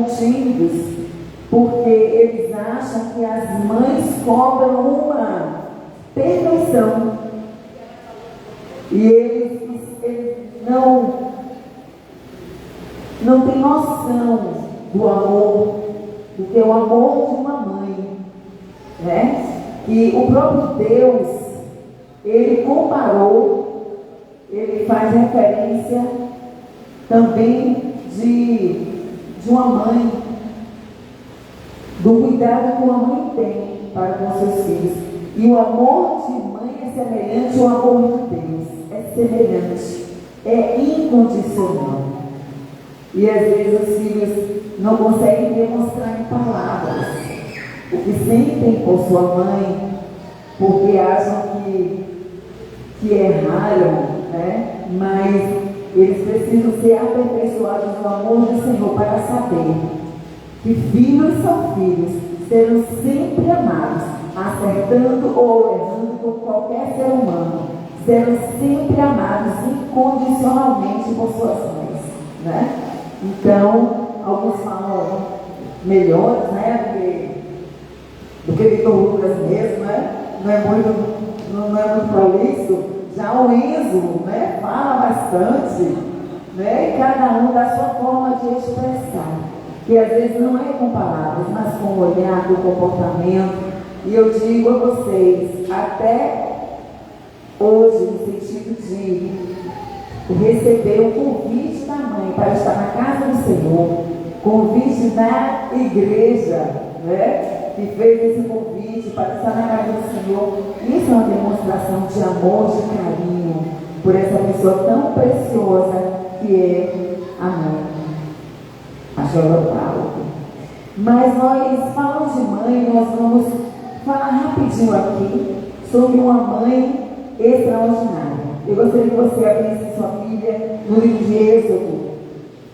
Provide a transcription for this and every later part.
tímidos, porque eles acham que as mães cobram uma perfeição. E eles não têm noção do amor, do que é o amor de uma mãe, né? E o próprio Deus, ele comparou, ele faz referência também de uma mãe, do cuidado que uma mãe tem para com seus filhos. E o amor de mãe é semelhante ao amor de Deus, é semelhante, é incondicional. E às vezes os filhos não conseguem demonstrar em palavras o que sentem por sua mãe, porque acham que erraram, né? Mas eles precisam ser aperfeiçoados no amor do Senhor para saber que filhos são filhos, serão sempre amados, acertando ou errando por qualquer ser humano, serão sempre amados incondicionalmente por suas mães, né? Então, alguns falam melhores, né, do que Vitor Lucas mesmo, né? Não é muito prolixo. Já o Enzo, né, fala bastante, né? E cada um dá sua forma de expressar, que às vezes não é com palavras, mas com o olhar, com o comportamento. E eu digo a vocês, até hoje, no sentido de receber o convite da mãe para estar na casa do Senhor, convite da igreja, né, que fez esse convite para estar na casa do Senhor. Isso é uma demonstração de amor, de carinho por essa pessoa tão preciosa que é a mãe, a Jorotal. Mas nós falamos de mãe, nós vamos falar rapidinho aqui sobre uma mãe extraordinária. Eu gostaria que você abrisse sua Bíblia no livro de Êxodo,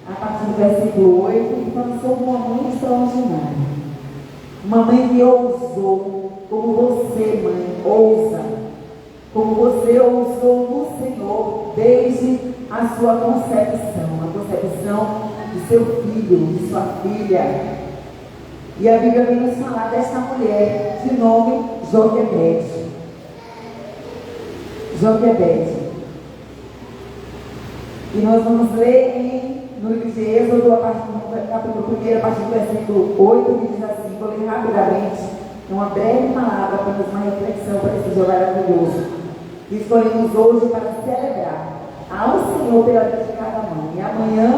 a partir do versículo 8, que fala sobre uma mãe extraordinária. Uma mãe que ousou, como você, mãe, ousa, como você ousou no Senhor desde a sua concepção, a concepção de seu filho, de sua filha. E a Bíblia vem nos falar desta mulher de nome Joquebede. Joquebede. E nós vamos ler no livro de Êxodo, no capítulo 1, a partir do versículo 8, que diz assim, vou ler rapidamente, uma breve palavra, apenas uma reflexão para esse dia maravilhoso. Que escolhemos hoje para celebrar ao Senhor pela vida de cada mãe. E amanhã,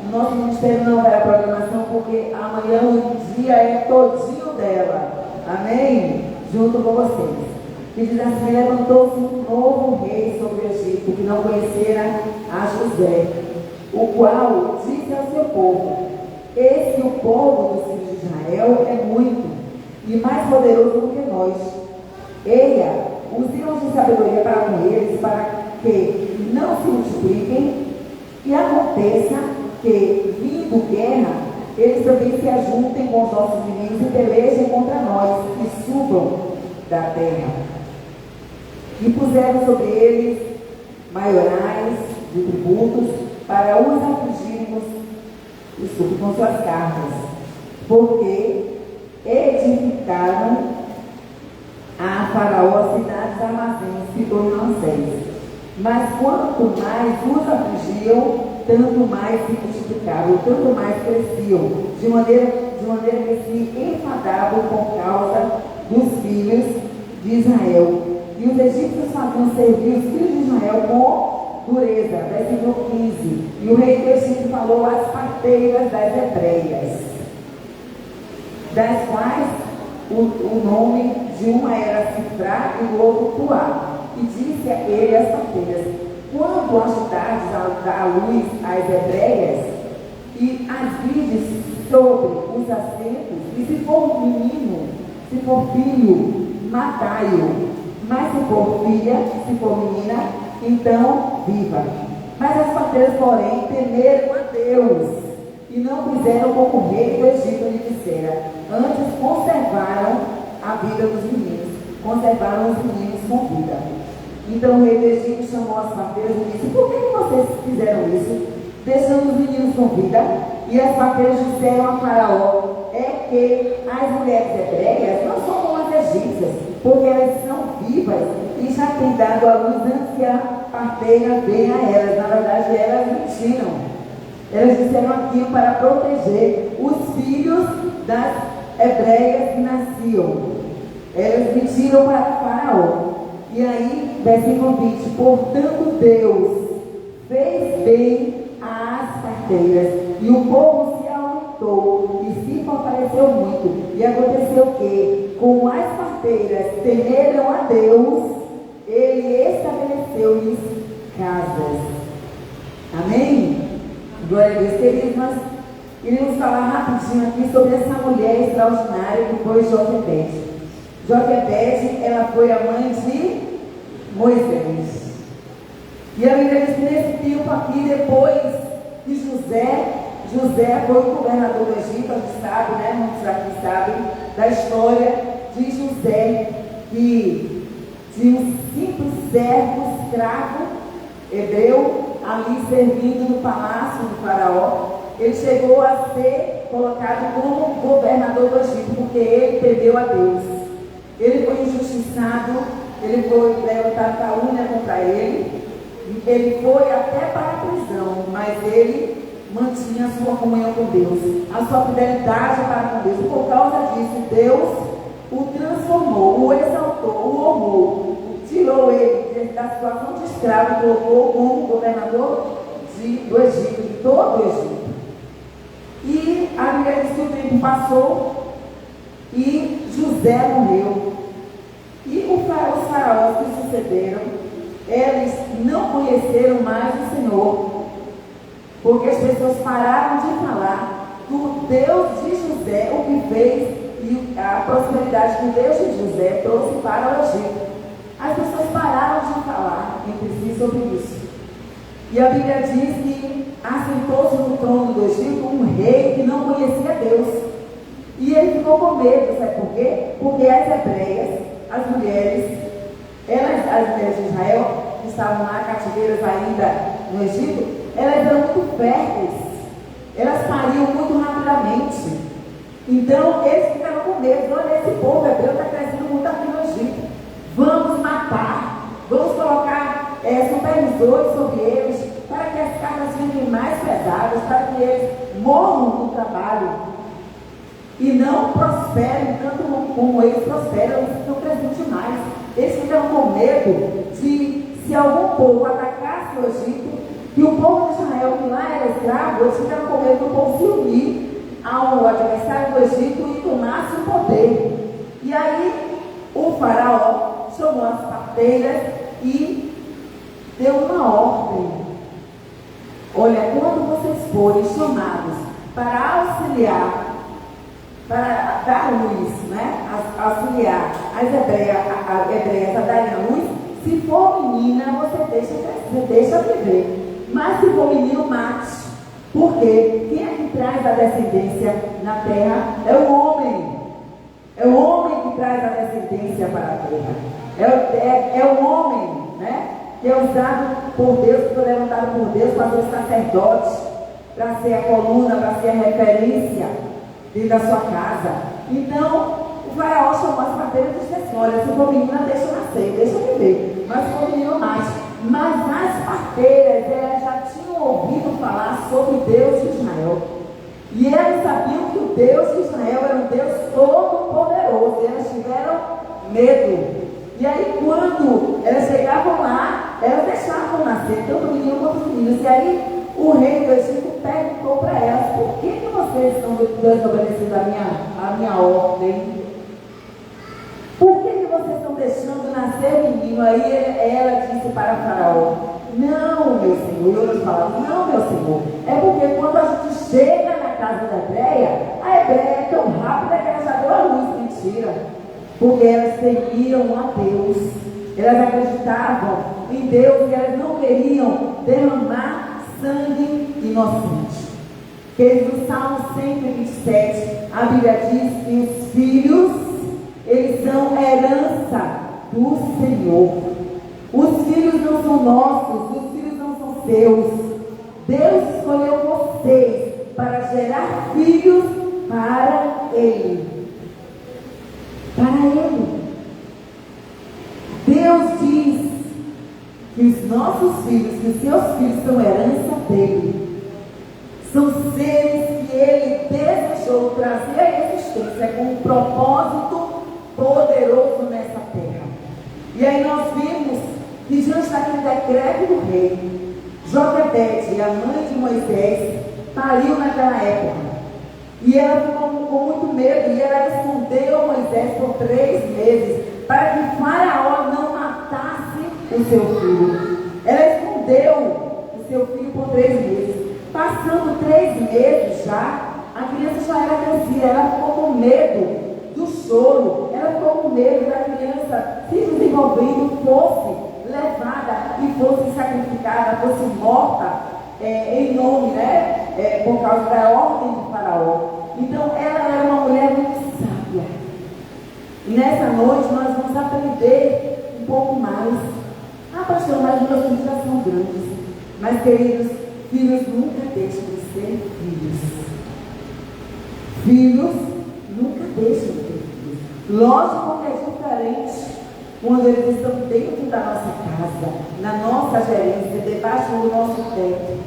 no nosso ministério não haverá programação, porque amanhã o dia é todinho dela. Amém? Junto com vocês. Que diz assim, levantou-se um novo rei sobre o Egito, que não conhecera a José, o qual disse ao seu povo, esse o povo dos filhos de Israel é muito, e mais poderoso do que nós. Eia, usemos de sabedoria para com eles, para que não se multipliquem, e aconteça que, vindo guerra, eles também se ajuntem com os nossos inimigos e pelejem contra nós, e subam da terra. E puseram sobre eles maiorais de tributos para os afligirmos, com suas cartas, porque edificaram a Faraó cidades armazéns que tornam seis. Mas quanto mais os afligiam, tanto mais se multiplicavam, tanto mais cresciam, de maneira que se enfadavam por causa dos filhos de Israel. E os egípcios faziam servir os filhos de Israel com dureza. Versículo 15. E o rei do Egito falou às parteiras das hebreias, das quais o nome de uma era Cifrá e do outro Puá. E disse a ele as parteiras, quando ajudardes a dar à luz às hebreias, e as vides sobre os assentos, e se for menino, se for filho, matai-o. Mas se for filha, se for menina, então viva. Mas as parteiras, porém, temeram a Deus, e não fizeram como o rei do Egito lhe dissera. Antes conservaram a vida dos meninos, conservaram os meninos com vida. Então o rei do Egito chamou as parteiras e disse, por que vocês fizeram isso, deixando os meninos com vida? E as parteiras disseram a vivas e já tem dado à luz antes que a parteira venha a elas. Na verdade, elas mentiram. Elas disseram aquilo para proteger os filhos das hebreias que nasciam. Elas mentiram para Faraó. E aí, versículo 20: portanto, Deus fez bem às parteiras, e o povo se aumentou e se fortaleceu muito. E aconteceu que, como as parteiras temeram a Deus, ele estabeleceu-lhes casas. Amém? Glória a Deus. Queridos, nós iremos falar rapidinho aqui sobre essa mulher extraordinária que foi Joquebede. Joquebede, ela foi a mãe de Moisés. E a Bíblia diz que nesse tempo aqui, depois de José foi o governador do Egito. A gente sabe, né? Muitos aqui sabem da história de José, que de um simples servo escravo hebreu ali servindo no palácio do Faraó, ele chegou a ser colocado como governador do Egito, porque ele temeu a Deus. Ele foi injustiçado, ele foi levantado calúnia contra ele foi até para a prisão, mas ele mantinha a sua comunhão com Deus, a sua fidelidade para com Deus. Por causa disso, Deus o transformou, o exaltou, o honrou, tirou ele da situação de escravo e colocou como governador do Egito, de todo o Egito. E a Bíblia diz que o tempo passou e José morreu. E os faraós que sucederam, eles não conheceram mais o Senhor, porque as pessoas pararam de falar do Deus de José, o que fez e a prosperidade que o Deus de José trouxe para o Egito. As pessoas pararam de falar entre si sobre isso. E a Bíblia diz que assentou-se no trono do Egito um rei que não conhecia Deus. E ele ficou com medo, sabe por quê? Porque as hebreias, as mulheres de Israel, que estavam lá cativeiras ainda no Egito, elas eram muito férteis, elas pariam muito rapidamente. Então eles ficaram com medo. Olha, esse povo hebreu está crescendo muito aqui no Egito, vamos matar, vamos colocar supervisores sobre eles, para que as cargas fiquem mais pesadas, para que eles morram no trabalho e não prosperem tanto como eles prosperam. Eles estão crescendo demais. Eles ficam com medo de, se algum povo atacasse o Egito, que o povo de Israel, que lá era escravo, eles ficaram com medo do povo se unir ao adversário do Egito e tomasse o poder. E aí o faraó chamou as parteiras e deu uma ordem: olha, quando vocês forem chamados para auxiliar, para dar luz, né? Auxiliar as hebreias a darem a luz, se for menina, você deixa viver. Mas se for menino, mate. Porque quem é que traz a descendência na terra é o homem. É o homem que traz a descendência para a terra. É o homem, né? Que é usado por Deus, que foi levantado por Deus para ser sacerdote, para ser a coluna, para ser a referência dentro da sua casa. Então, o faraó chamou as parteiras e disse assim: olha, se for menina, deixa nascer, deixa viver. Mas se for menino, mate. Mas as parteiras, elas já tinham ouvido falar sobre Deus de Israel. E elas sabiam que o Deus de Israel era um Deus todo-poderoso. E elas tiveram medo. E aí, quando elas chegavam lá, elas deixavam nascer, tanto o menino quanto os meninos. E aí, o rei do Egito perguntou para elas: por que vocês estão desobedecendo a minha ordem? Por que vocês estão deixando nascer o menino? Aí ela disse para o faraó: não, meu senhor. E eles falaram: não, meu senhor, é porque quando a gente chega na casa da hebreia, a hebreia é tão rápida que ela já deu a luz. Mentira. Porque elas temiam a Deus, elas acreditavam em Deus e elas não queriam derramar sangue inocente. Queridos, no Salmo 127, a Bíblia diz que os filhos, eles são herança do Senhor. Os filhos não são nossos, os filhos não são seus. Deus escolheu vocês para gerar filhos para Ele. Para Ele. Deus que os nossos filhos, que os seus filhos são herança dele. São seres que ele desejou trazer à existência com um propósito poderoso nessa terra. E aí nós vimos que diante daquele decreto do rei, Joquebede, a mãe de Moisés, pariu naquela época. E ela ficou com muito medo, e ela escondeu Moisés por 3 meses, para que Faraó não matasse o seu filho. Ela escondeu o seu filho por 3 meses. Passando 3 meses já, a criança já era crescida, ela ficou com medo do choro, ela ficou com medo da criança se desenvolvendo, fosse levada e fosse sacrificada, fosse morta em nome, por causa da ordem de Faraó. Então ela era uma mulher muito sábia. E nessa noite nós vamos aprender um pouco mais. Pastor, mas meus filhos já são grandes. Mas, queridos, filhos nunca deixam de ser filhos. Filhos nunca deixam de ser filhos. Lógico que é diferente quando eles estão dentro da nossa casa, na nossa gerência, debaixo do nosso teto.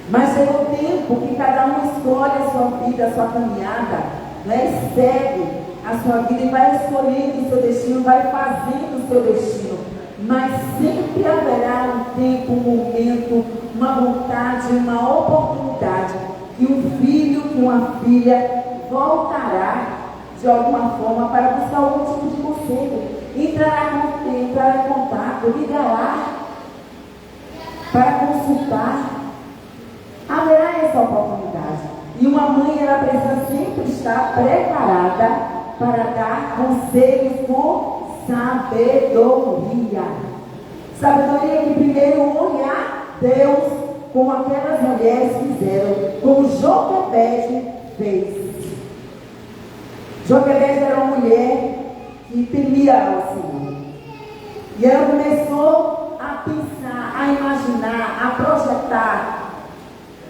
Mas chega o tempo que cada um escolhe a sua vida, a sua caminhada, e segue a sua vida e vai escolhendo o seu destino, vai fazendo o seu destino. Mas sempre haverá um tempo, um momento, uma vontade, uma oportunidade que um filho, que uma filha voltará de alguma forma para buscar algum tipo de conselho, entrará em contato, ligará para consultar. Haverá essa oportunidade. E uma mãe, ela precisa sempre estar preparada para dar conselhos com sabedoria. Sabedoria que primeiro honre a Deus, como aquelas mulheres fizeram, como Joquebede fez. Joquebede era uma mulher que temia ao Senhor. E ela começou a pensar, a imaginar, a projetar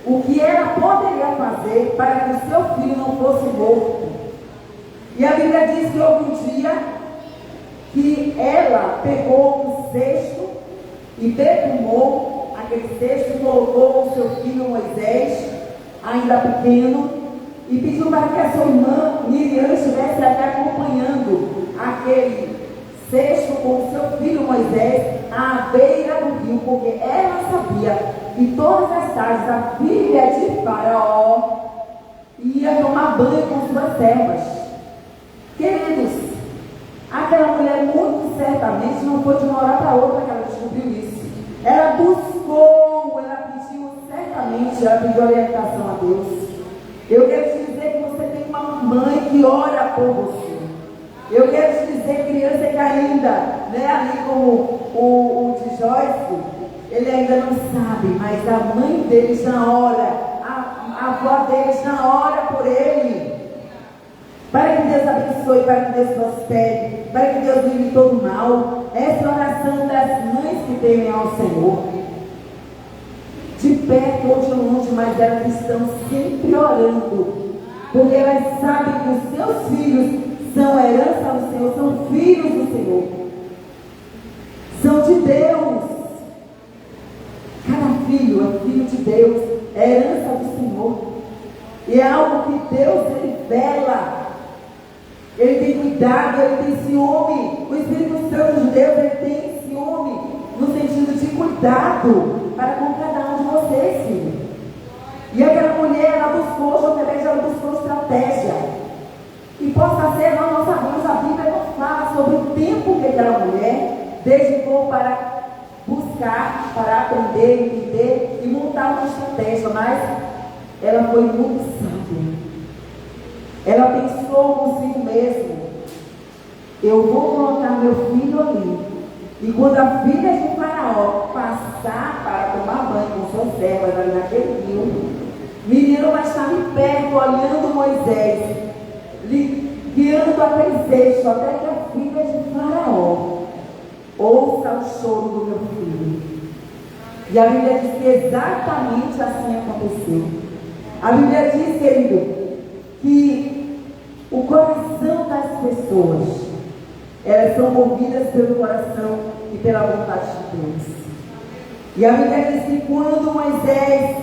o que ela poderia fazer para que o seu filho não fosse morto. E a Bíblia diz que houve um dia que ela pegou um cesto e defumou aquele cesto e colocou o seu filho Moisés, ainda pequeno, e pediu para que a sua irmã Miriam estivesse ali acompanhando aquele cesto com o seu filho Moisés à beira do rio, porque ela sabia que todas as tardes a filha de Faraó ia tomar banho com suas servas. Queridos, aquela mulher muito certamente não foi de uma hora para outra que ela descobriu isso. Ela buscou, ela pediu certamente, ela pediu orientação a Deus. Eu quero te dizer que você tem uma mãe que ora por você. Eu quero te dizer, criança que ainda, ali como o de Joyce, ele ainda não sabe, mas a mãe dele já ora, a avó dele já ora por ele. Para que Deus abençoe, para que Deus prospere, para que Deus livre todo mal. Essa é a oração das mães que temem ao Senhor. De perto ou de longe, mas elas estão sempre orando, porque elas sabem que os seus filhos são herança do Senhor, são filhos do Senhor, são de Deus. Cada filho é filho de Deus, é herança do Senhor, e é algo que Deus, ele vela, ele tem cuidado, ele tem ciúme. O Espírito Santo de Deus, ele tem ciúme no sentido de cuidado para com cada um de vocês, filho. E aquela mulher, ela buscou, Joquebede, ela buscou estratégia. E possa ser, nós não sabemos, a Bíblia não fala sobre o tempo que aquela mulher dedicou para buscar, para aprender, entender e montar uma estratégia, mas ela foi muito sábia. Ela pensou consigo mesmo: eu vou colocar meu filho ali, e quando a filha de Faraó passar para tomar banho com suas servas ali naquele rio, menino vai estar ali perto, olhando Moisés, guiando aquele cesto, até que a filha de Faraó ouça o choro do meu filho. E a Bíblia diz que exatamente assim aconteceu. A Bíblia diz, querido, que o coração das pessoas, elas são movidas pelo coração e pela vontade de Deus. E a Bíblia diz que quando Moisés,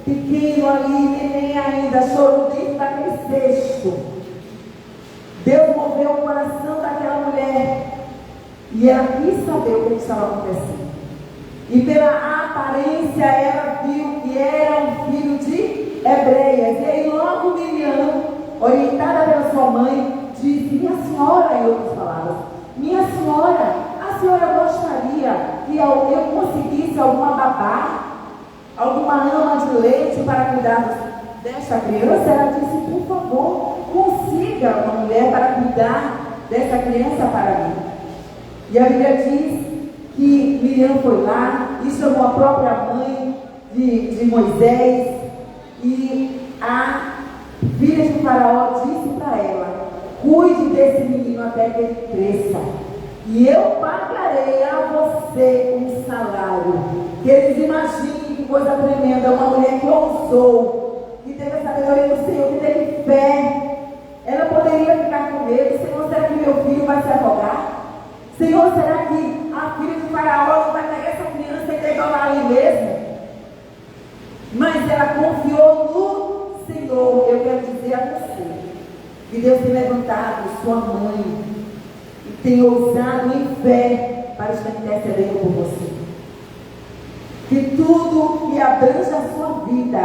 pequeno ali, neném ainda, chorou dentro daquele cesto, Deus moveu o coração daquela mulher e ela quis saber o que estava acontecendo. E pela aparência ela viu que era um filho de hebreias. E aí logo Miriam, orientada pela sua mãe, disse: minha senhora, em outras palavras, minha senhora, a senhora gostaria que eu conseguisse alguma babá, alguma ama de leite para cuidar desta criança? Ela disse: por favor, consiga uma mulher para cuidar dessa criança para mim. E a Bíblia diz que Miriam foi lá e chamou a própria mãe de Moisés, e a filha de Faraó disse para ela: cuide desse menino até que ele cresça, e eu pagarei a você um salário. Que eles imaginem que coisa tremenda, uma mulher que ousou, que teve a sabedoria do Senhor, que teve fé. Ela poderia ficar com medo: Senhor, será que meu filho vai se afogar? Senhor, será que a filha de Faraó não vai pegar essa criança e pegar ali mesmo? Mas ela confiou no Senhor. Eu quero dizer a você que Deus tem levantado sua mãe e tem ousado em fé para estar intercedendo por você. Que tudo que abrange a sua vida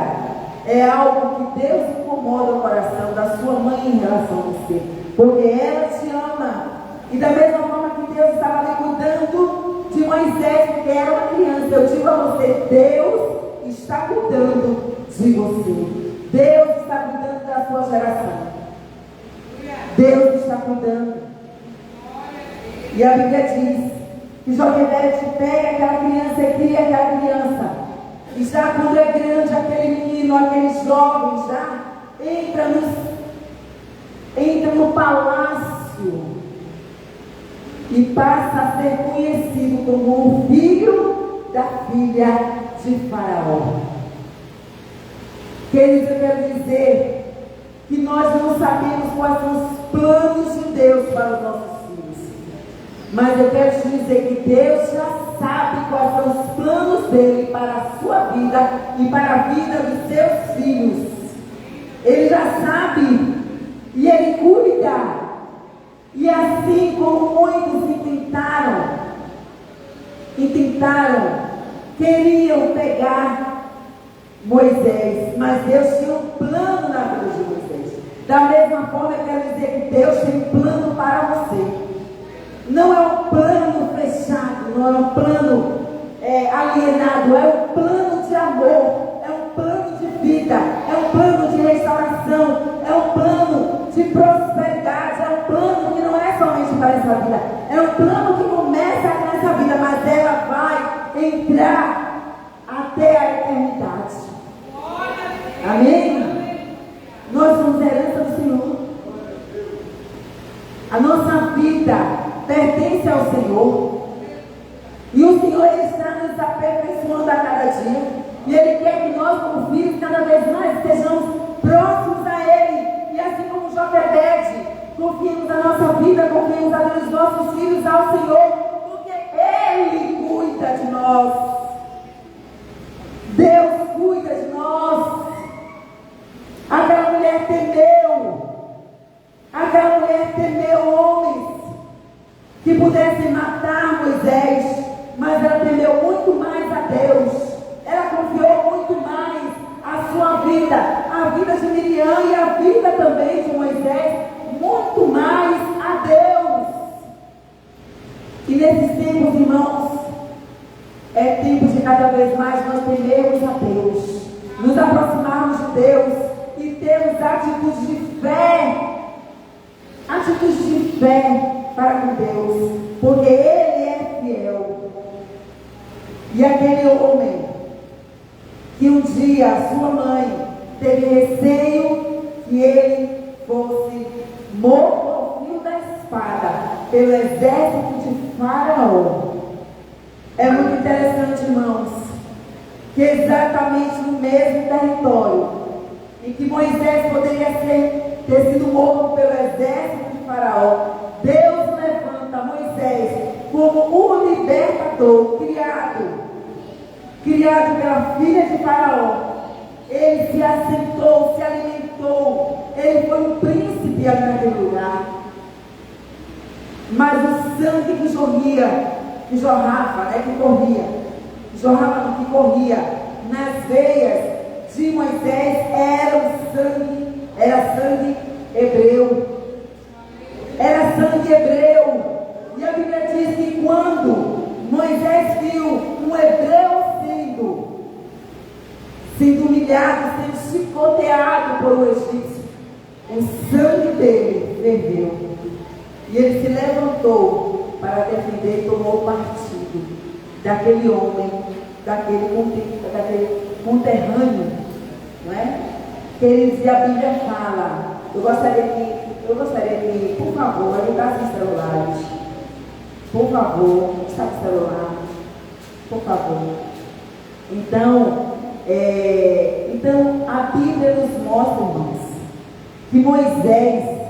é algo que Deus incomoda o coração da sua mãe em relação a você, porque ela te ama. E da mesma forma que Deus estava ali cuidando de Moisés, porque era uma criança, eu digo a você: Deus está cuidando de você. Deus está cuidando da sua geração. Deus está cuidando. E a Bíblia diz que Joquebede pega aquela criança e cria aquela criança. E já quando é grande, aquele menino, aquele jovem já entra no palácio e passa a ser conhecido como o filho da filha de Faraó. Queridos, eu quero dizer que nós não sabemos quais são os planos de Deus para os nossos filhos, mas eu quero te dizer que Deus já sabe quais são os planos dele para a sua vida e para a vida dos seus filhos. Ele já sabe e ele cuida. E assim como muitos queriam pegar Moisés, mas Deus tinha um plano na vida de Moisés. Da mesma forma, eu quero dizer que Deus tem um plano para você. Não é um plano fechado, não é um plano alienado, é um plano de amor, é um plano de vida, é um plano de restauração, é um plano de prosperidade, é um plano que não é somente para essa vida, é um plano que começa nessa vida, mas ela vai entrar até a eternidade. Amém? Nós somos herança do Senhor. A nossa vida pertence ao Senhor. E o Senhor, Ele está nos aperfeiçoando a cada dia. E Ele quer que nós, como filhos, cada vez mais estejamos próximos a Ele. E assim como Joquebede, confiemos a nossa vida, confiemos a Deus, os nossos filhos ao Senhor, porque Ele cuida de nós. Deus cuida de nós. Aquela mulher temeu homens que pudessem matar Moisés, mas ela temeu muito mais a Deus. Ela confiou muito mais a sua vida, a vida de Miriam e a vida também de Moisés, muito mais a Deus. E nesses tempos, irmãos, é tempo de cada vez mais nós temermos a Deus, nos aproximarmos de Deus e termos atitudes de fé para com Deus, porque Ele é fiel. E aquele homem que um dia a sua mãe teve receio que ele fosse morto ao fio da espada pelo exército de Faraó. É muito interessante, irmãos, que exatamente no mesmo território em que Moisés poderia ter sido morto pelo exército de Faraó, Deus levanta Moisés como o libertador criado pela filha de Faraó. Ele se assentou, se alimentou, ele foi um príncipe ali naquele lugar. Mas o sangue que corria nas veias de Moisés era sangue hebreu. Era sangue hebreu. E a Bíblia diz que quando Moisés viu um hebreu sendo humilhado, sendo chicoteado por um egípcio, o sangue dele ferveu. E ele se levantou para defender e tomou partido daquele homem, daquele conterrâneo, não é? Queridos, e a Bíblia fala, eu gostaria que, por favor, ajudassem os celulares. Por favor, está no celular. Por favor. Então, a Bíblia nos mostra, irmãos, que Moisés,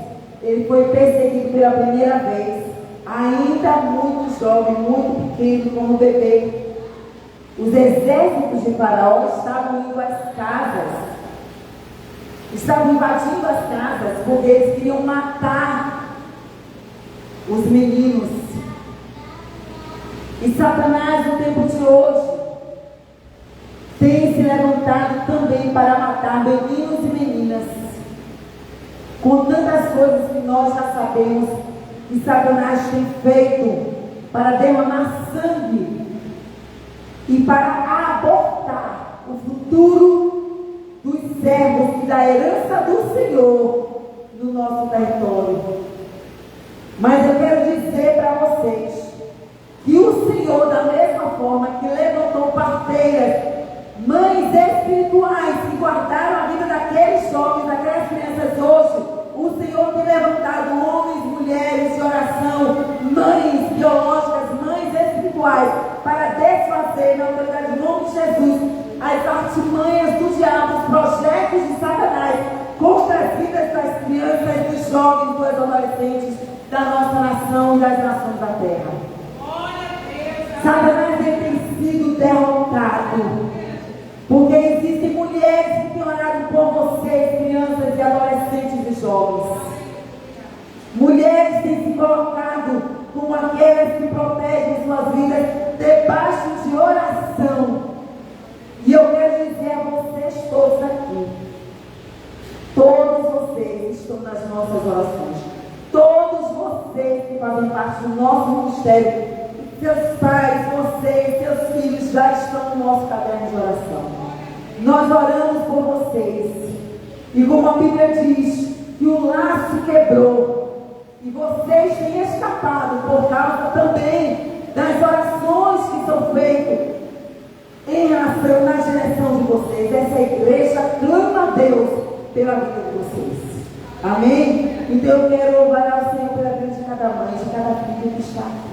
ele foi perseguido pela primeira vez, ainda muito jovem, muito pequeno, como bebê. Os exércitos de Faraó estavam indo às casas, estavam invadindo as casas, porque eles queriam matar os meninos. E Satanás, no tempo de hoje, tem se levantado também para matar meninos e meninas, com tantas coisas que nós já sabemos que Satanás tem feito para derramar sangue e para abortar o futuro dos servos e da herança do Senhor no nosso território. Mas eu quero dizer para vocês que o Senhor, da mesma forma que levantou parteiras, mães espirituais que guardaram a vida daqueles jovens, daquelas crianças hoje, o Senhor tem levantado homens, mulheres de oração, mães biológicas, mães espirituais, para desfazer na autoridade do nome de Jesus as artimanhas do diabo, os projetos de Satanás contra as vidas das crianças, dos jovens, dos adolescentes da nossa nação e das nações da terra. Satanás tem sido derrotado, porque existem mulheres que têm orado por vocês, crianças e adolescentes e jovens. Mulheres têm se colocado como aquelas que protegem suas vidas debaixo de oração. E eu quero dizer a vocês todos aqui, todos vocês estão nas nossas orações, todos vocês que fazem parte do nosso ministério, seus pais, vocês, seus filhos já estão no nosso caderno de oração. Nós oramos por vocês. E como a Bíblia diz, que o laço quebrou. E vocês têm escapado por causa também das orações que são feitas em relação na direção de vocês. Essa igreja clama a Deus pela vida de vocês. Amém? Então eu quero louvar ao Senhor pela vida de cada mãe, de cada filho que está aqui.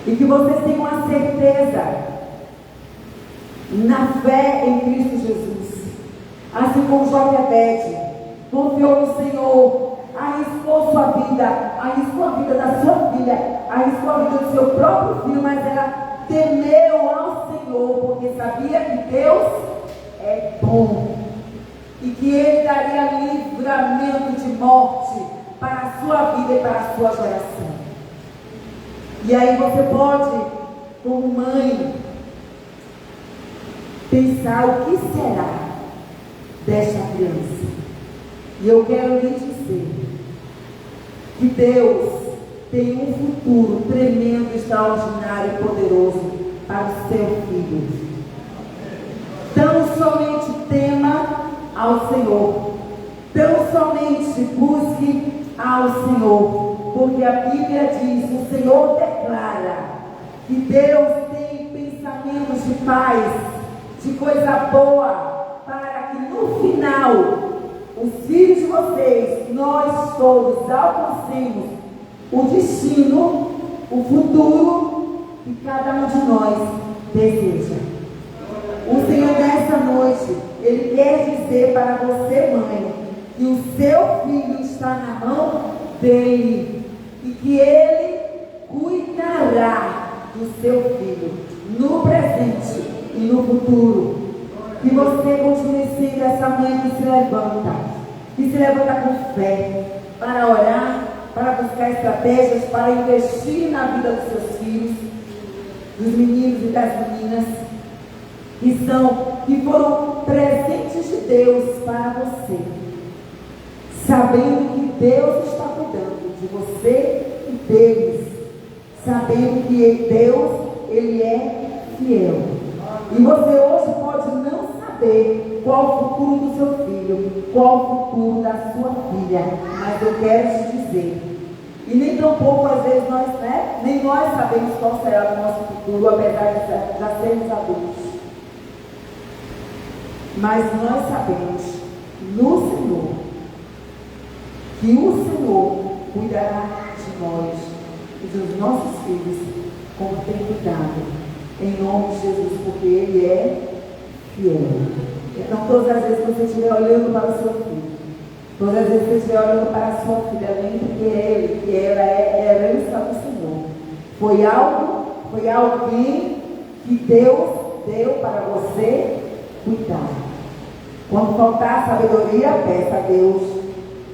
E que vocês tenham a certeza na fé em Cristo Jesus. Assim como Joquebede confiou no Senhor, arriscou sua vida, arriscou a vida da sua filha, arriscou a vida do seu próprio filho, mas ela temeu ao Senhor, porque sabia que Deus é bom e que Ele daria livramento de morte para a sua vida e para a sua geração. E aí você pode, como mãe, pensar o que será desta criança. E eu quero lhe dizer que Deus tem um futuro tremendo, extraordinário e poderoso para o seu filho. Tão somente tema ao Senhor, tão somente busque ao Senhor. Porque a Bíblia diz, o Senhor declara que Deus tem pensamentos de paz, de coisa boa, para que no final, os filhos de vocês, nós todos, alcancemos o destino, o futuro que cada um de nós deseja. O Senhor nessa noite, Ele quer dizer para você, mãe, que o seu filho está na mão dele e que Ele cuidará do seu filho. no presente e no futuro. Que você continue sendo essa mãe que se levanta com fé, para orar, para buscar estratégias, para investir na vida dos seus filhos, dos meninos e das meninas, que foram presentes de Deus para você, sabendo que Deus está cuidando de você e deles, sabendo que Deus, Ele é fiel. E você hoje pode não saber qual o futuro do seu filho, qual o futuro da sua filha, mas eu quero te dizer, e nem tão pouco às vezes nem nós sabemos qual será o nosso futuro, apesar de já sermos adultos. Mas nós sabemos no Senhor que o Senhor cuidará de nós e dos nossos filhos como tem cuidado, em nome de Jesus, porque Ele é fiel. Então, todas as vezes que você estiver olhando para o seu filho, todas as vezes que você estiver olhando para a sua filha, lembre que ela é herança do Senhor. Foi alguém que Deus deu para você cuidar. Quando faltar sabedoria, peça a Deus.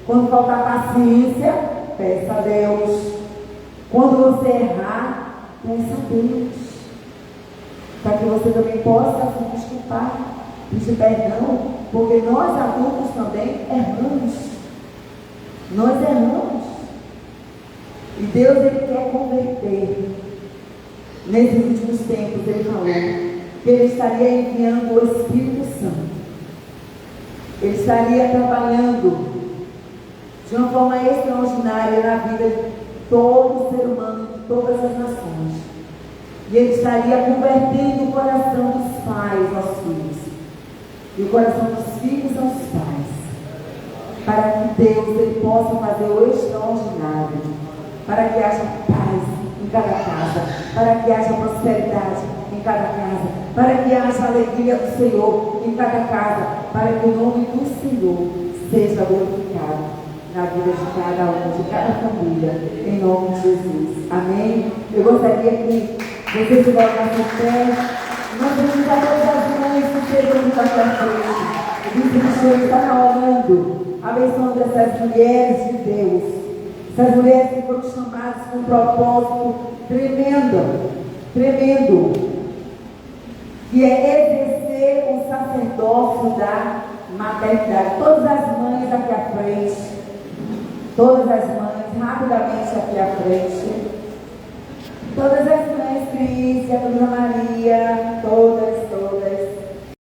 Quando faltar paciência, peça a Deus. Quando você errar, peça a Deus. Para que você também possa se desculpar, pedir perdão, porque nós adultos também erramos. Nós erramos. E Deus, Ele quer converter. Nesses últimos tempos, Ele falou que Ele estaria enviando o Espírito Santo. Ele estaria trabalhando de uma forma extraordinária na vida de todo ser humano, de todas as nações. E Ele estaria convertendo o coração dos pais aos filhos, e o coração dos filhos aos pais, para que Deus Ele possa fazer o extraordinário, para que haja paz em cada casa, para que haja prosperidade em cada casa, para que haja alegria do Senhor em cada casa, para que o nome do Senhor seja glorificado na vida de cada um, de cada família, em nome de Jesus. Amém? Eu gostaria que você se colocasse em pé. Nós vamos a todas as mães que estejam aqui à frente. O bispo está orando, abençoando essas mulheres de Deus. Essas mulheres que foram chamadas com um propósito tremendo, que é exercer o sacerdócio da maternidade. Todas as mães aqui à frente, todas as mães, rapidamente aqui à frente. Todas as mães, Cris, a Dona